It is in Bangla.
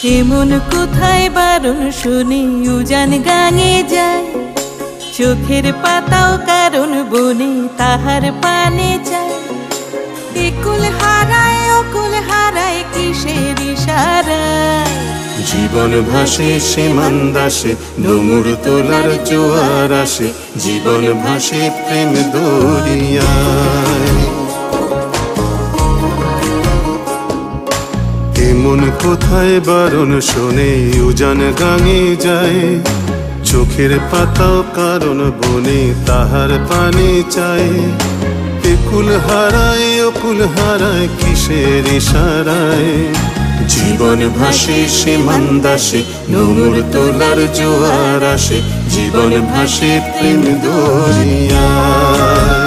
এমন কোথায় বারণ শুনি উজান গাঙে যায়, চোখের পাতাও কারণ বনে তাহার পানে চায়। একুল হারায় অকুল হারায় কিসের ইশারায়, জীবন ভাসে সে মান্দাসে ডুমুর তোলার জোয়ার আসে, জীবন ভাসে প্রেম দরিয়ায়। এমন কোথায় বারণ শোনে উজান গাঙে যায়, চোখের পাতাও কারণ বনে তাহার পানে চায়। একুল হারায় অকুল হারায় কিসের ইশারায়, জীবন ভাসে সে মান্দাসে ডুমুর তোলার জোয়ার আসে, জীবন ভাসে প্রেম দরিয়ায়।